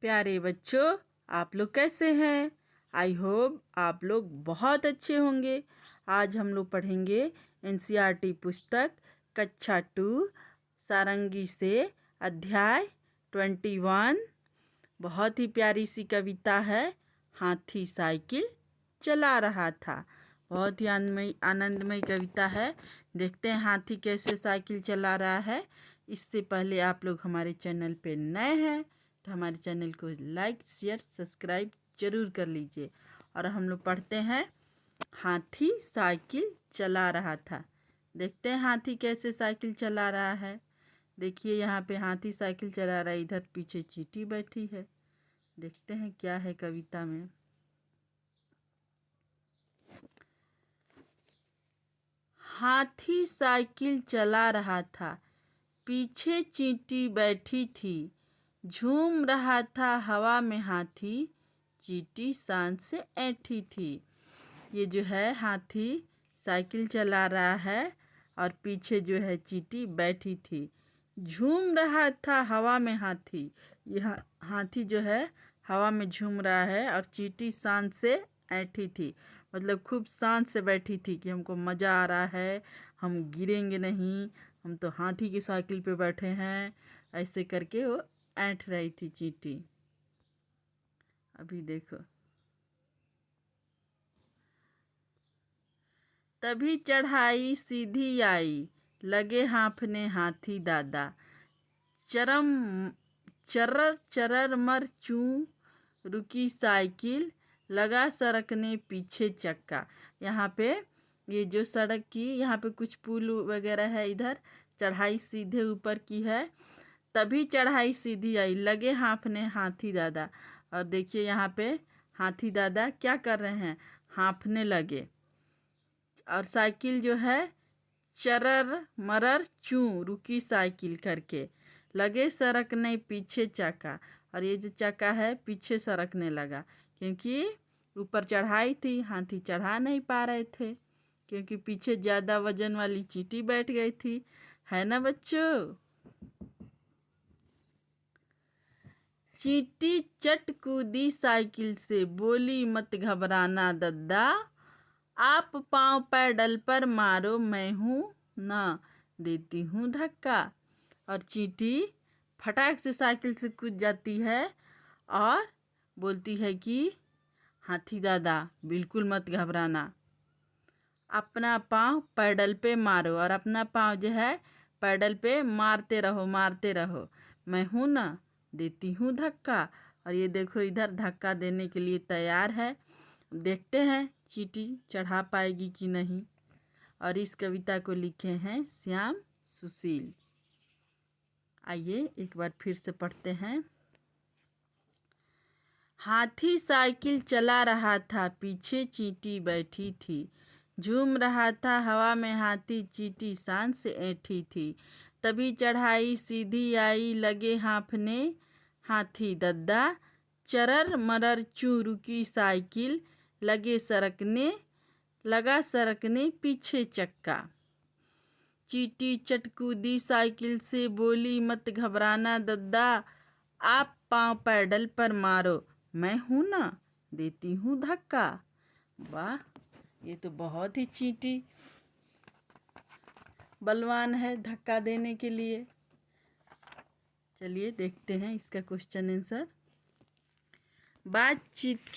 प्यारे बच्चों, आप लोग कैसे हैं? आई होप आप लोग बहुत अच्छे होंगे। आज हम लोग पढ़ेंगे एनसीईआरटी पुस्तक कक्षा 2 सारंगी से अध्याय 21। बहुत ही प्यारी सी कविता है। हाथी साइकिल चला रहा था। बहुत ही आनंदमयी कविता है। देखते हैं हाथी कैसे साइकिल चला रहा है। इससे पहले आप लोग हमारे चैनल पे नए हैं तो हमारे चैनल को लाइक शेयर सब्सक्राइब जरूर कर लीजिए। और हम लोग पढ़ते हैं हाथी साइकिल चला रहा था। देखते हैं हाथी कैसे साइकिल चला रहा है। देखिए यहाँ पे हाथी साइकिल चला रहा है, इधर पीछे चींटी बैठी है। देखते हैं क्या है कविता में। हाथी साइकिल चला रहा था, पीछे चींटी बैठी थी। झूम रहा था हवा में हाथी, चींटी शान से ऐठी थी। ये जो है हाथी साइकिल चला रहा है और पीछे जो है चींटी बैठी थी। झूम रहा था हवा में हाथी। यह हाथी जो है हवा में झूम रहा है और चींटी शान से ऐठी थी। मतलब खूब शान से बैठी थी कि हमको मज़ा आ रहा है, हम गिरेंगे नहीं, हम तो हाथी की साइकिल पे बैठे हैं। ऐसे करके वो ऐंठ रही थी चींटी। अभी देखो। तभी चढ़ाई सीधी आई, लगे हाँफने हाथी दादा। चरम चरर चरर मर चूं रुकी साइकिल, लगा सरकने पीछे चक्का। यहाँ पे ये जो सड़क की यहाँ पे कुछ पुल वगैरह है, इधर चढ़ाई सीधे ऊपर की है। तभी चढ़ाई सीधी आई, लगे हाँफने हाथी दादा। और देखिए यहाँ पे हाथी दादा क्या कर रहे हैं, हाँफने लगे। और साइकिल जो है चरर मरर चूं रुकी साइकिल करके, लगे सरकने पीछे चक्का। और ये जो चक्का है पीछे सरकने लगा क्योंकि ऊपर चढ़ाई थी, हाथी चढ़ा नहीं पा रहे थे क्योंकि पीछे ज़्यादा वजन वाली चींटी बैठ गई थी। है ना बच्चों? चींटी चट कूदी साइकिल से, बोली मत घबराना दद्दा। आप पाँव पैडल पर मारो, मैं हूँ ना, देती हूँ धक्का। और चींटी फटाक से साइकिल से कूद जाती है और बोलती है कि हाथी दादा बिल्कुल मत घबराना, अपना पाँव पैडल पे मारो। और अपना पाँव जो है पैडल पे मारते रहो, मैं हूँ ना, देती हूँ धक्का। और ये देखो इधर धक्का देने के लिए तैयार है। देखते हैं चींटी चढ़ा पाएगी कि नहीं। और इस कविता को लिखे हैं श्याम सुशील। आइए एक बार फिर से पढ़ते हैं। हाथी साइकिल चला रहा था, पीछे चींटी बैठी थी। झूम रहा था हवा में हाथी, चींटी शान से ऐठी थी। तभी चढ़ाई सीधी आई, लगे हाँफने हाथी दद्दा। चरर मरर चूं रुकी साइकिल, लगा सरकने पीछे चक्का। चींटी चटकूदी साइकिल से, बोली मत घबराना दद्दा। आप पाँव पैडल पर मारो, मैं हूँ ना, देती हूँ धक्का। वाह, ये तो बहुत ही चींटी बलवान है धक्का देने के लिए। चलिए देखते हैं इसका क्वेश्चन आंसर। बातचीत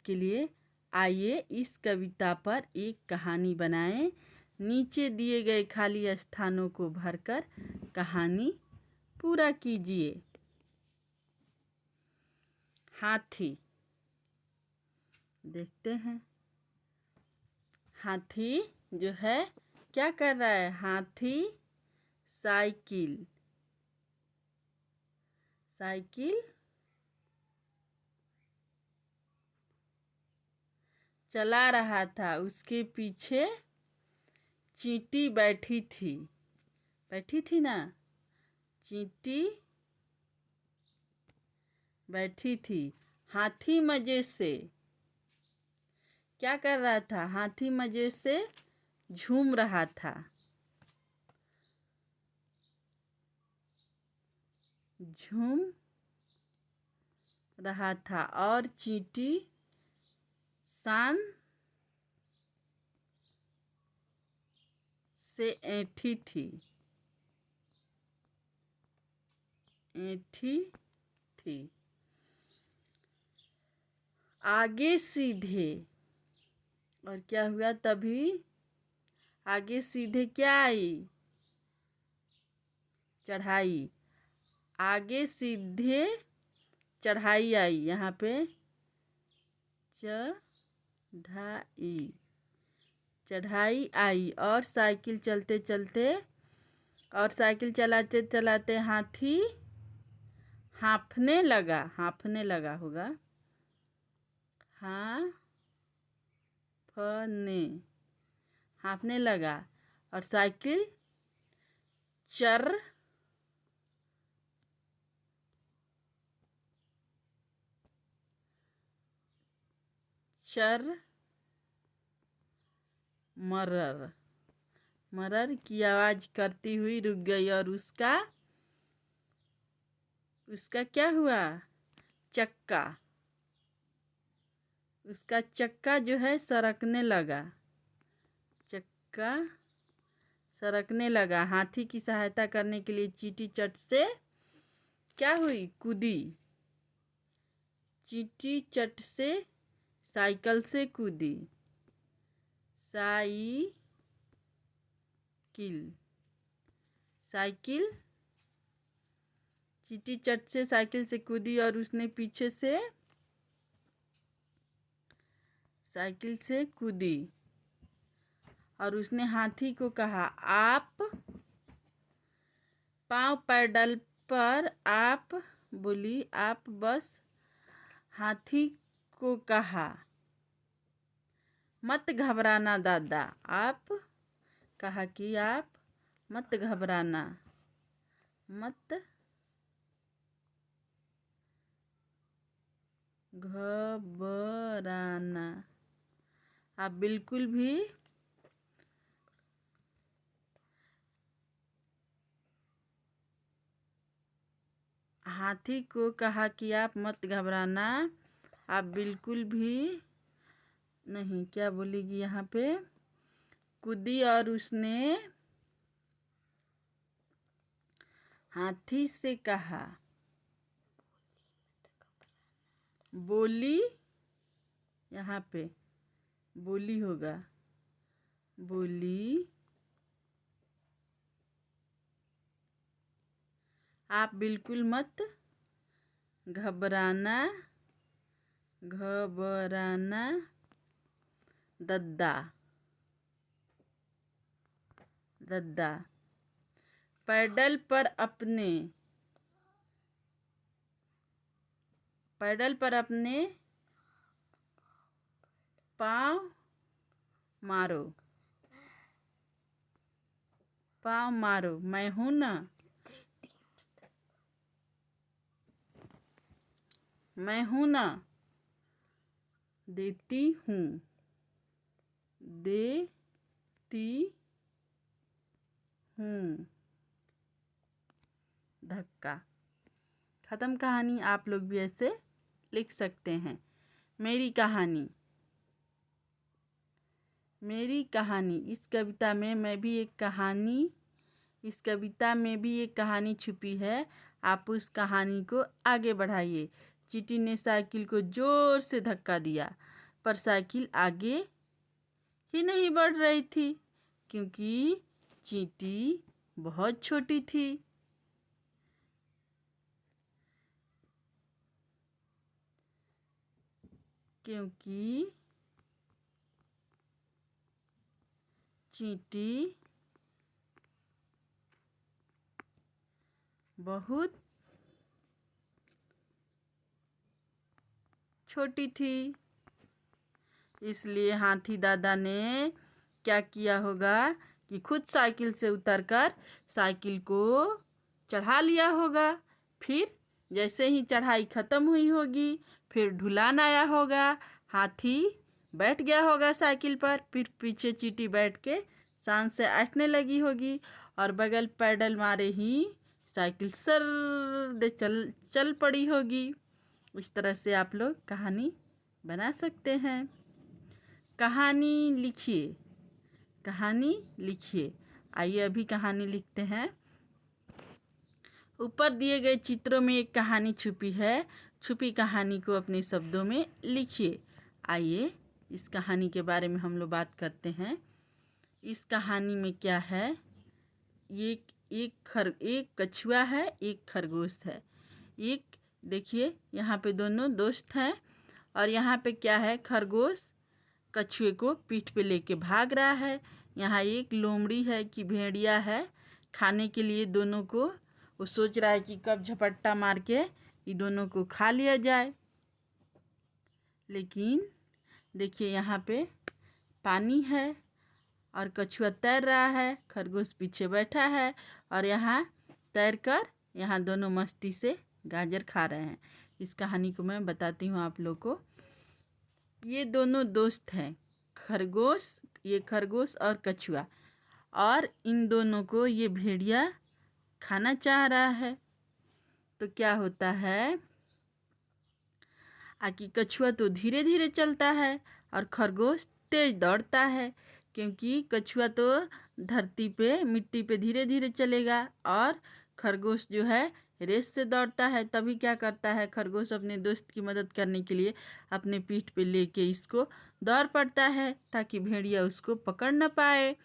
के लिए आइए इस कविता पर एक कहानी बनाएं। नीचे दिए गए खाली स्थानों को भरकर कहानी पूरा कीजिए। हाथी, देखते हैं हाथी जो है क्या कर रहा है। हाथी साइकिल चला रहा था, उसके पीछे चींटी बैठी थी ना, चींटी बैठी थी। हाथी मजे से क्या कर रहा था, हाथी मजे से झूम रहा था। झूम रहा था और चींटी शान से ऐंठी थी। आगे सीधे, और क्या हुआ तभी? आगे सीधे क्या आई? चढ़ाई। आगे सीधे चढ़ाई आई। यहाँ पे चढ़ाई आई और साइकिल चलाते चलाते हाथी हाँफने लगा होगा। हाँफने लगा और साइकिल चर मरर की आवाज करती हुई रुक गई और उसका क्या हुआ? उसका चक्का जो है सरकने लगा। हाथी की सहायता करने के लिए चींटी चट से क्या हुई? कूदी। चींटी चट से साइकिल से कूदी। साइकिल चींटी चट से साइकिल से कूदी और उसने पीछे से साइकिल से कूदी और उसने हाथी को कहा, आप पाँव पैडल पर। आप बोली, आप बस। हाथी को कहा, मत घबराना दादा। आप कहा कि आप मत घबराना। आप बिल्कुल भी हाथी को कहा कि आप मत घबराना। आप बिल्कुल भी नहीं। क्या बोलेगी यहाँ पे? कूदी और उसने हाथी से कहा, बोली। यहाँ पे बोली होगा। बोली, आप बिल्कुल मत घबराना दद्दा। पैडल पर अपने पाँव मारो। मैं हूं ना। देती हूँ धक्का। खत्म कहानी। आप लोग भी ऐसे लिख सकते हैं। मेरी कहानी। इस कविता में भी एक कहानी छुपी है। आप उस कहानी को आगे बढ़ाइए। चींटी ने साइकिल को जोर से धक्का दिया, पर साइकिल आगे ही नहीं बढ़ रही थी, क्योंकि चींटी बहुत छोटी थी। क्योंकि चींटी बहुत छोटी थी। इसलिए हाथी दादा ने क्या किया होगा कि खुद साइकिल से उतरकर साइकिल को चढ़ा लिया होगा। फिर जैसे ही चढ़ाई खत्म हुई होगी, फिर ढुलान आया होगा, हाथी बैठ गया होगा साइकिल पर। फिर पीछे चींटी बैठ के शान से ऐंठने लगी होगी और बगल पैडल मारे ही साइकिल सर दे चल पड़ी होगी। इस तरह से आप लोग कहानी बना सकते हैं। कहानी लिखिए, कहानी लिखिए। आइए अभी कहानी लिखते हैं। ऊपर दिए गए चित्रों में एक कहानी छुपी है। छुपी कहानी को अपने शब्दों में लिखिए। आइए इस कहानी के बारे में हम लोग बात करते हैं। इस कहानी में क्या है, एक कछुआ है, एक खरगोश है। एक देखिए यहाँ पे दोनों दोस्त हैं और यहाँ पे क्या है, खरगोश कछुए को पीठ पे लेके भाग रहा है। यहाँ एक लोमड़ी है कि भेड़िया है, खाने के लिए दोनों को वो सोच रहा है कि कब झपट्टा मार के ये दोनों को खा लिया जाए। लेकिन देखिए यहाँ पे पानी है और कछुआ तैर रहा है, खरगोश पीछे बैठा है और यहाँ तैर कर यहाँ दोनों मस्ती से गाजर खा रहे हैं। इस कहानी को मैं बताती हूँ आप लोग को। ये दोनों दोस्त हैं, ये खरगोश और कछुआ, और इन दोनों को ये भेड़िया खाना चाह रहा है। तो क्या होता है कि कछुआ तो धीरे धीरे चलता है और खरगोश तेज दौड़ता है, क्योंकि कछुआ तो धरती पे मिट्टी पे धीरे धीरे चलेगा और खरगोश जो है रेस से दौड़ता है। तभी क्या करता है, खरगोश अपने दोस्त की मदद करने के लिए अपने पीठ पे लेके इसको दौड़ पड़ता है ताकि भेड़िया उसको पकड़ न पाए।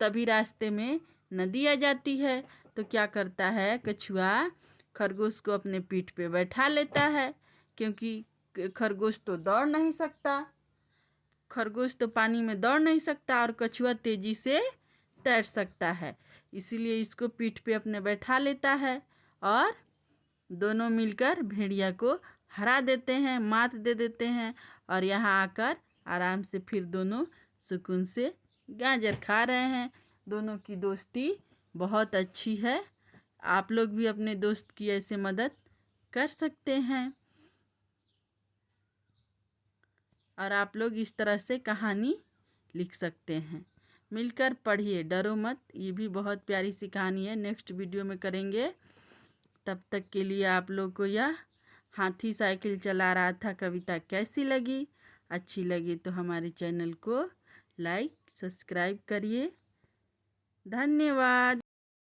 तभी रास्ते में नदी आ जाती है। तो क्या करता है, कछुआ खरगोश को अपने पीठ पे बैठा लेता है, क्योंकि खरगोश तो दौड़ नहीं सकता, खरगोश तो पानी में दौड़ नहीं सकता और कछुआ तेजी से तैर सकता है। इसीलिए इसको पीठ पे अपने बैठा लेता है और दोनों मिलकर भेड़िया को हरा देते हैं, मात दे देते हैं और यहाँ आकर आराम से फिर दोनों सुकून से गाजर खा रहे हैं। दोनों की दोस्ती बहुत अच्छी है। आप लोग भी अपने दोस्त की ऐसे मदद कर सकते हैं और आप लोग इस तरह से कहानी लिख सकते हैं। मिलकर पढ़िए, डरो मत। ये भी बहुत प्यारी सी कहानी है, नेक्स्ट वीडियो में करेंगे। तब तक के लिए आप लोग को यह हाथी साइकिल चला रहा था कविता कैसी लगी? अच्छी लगी तो हमारे चैनल को लाइक सब्सक्राइब करिए। धन्यवाद।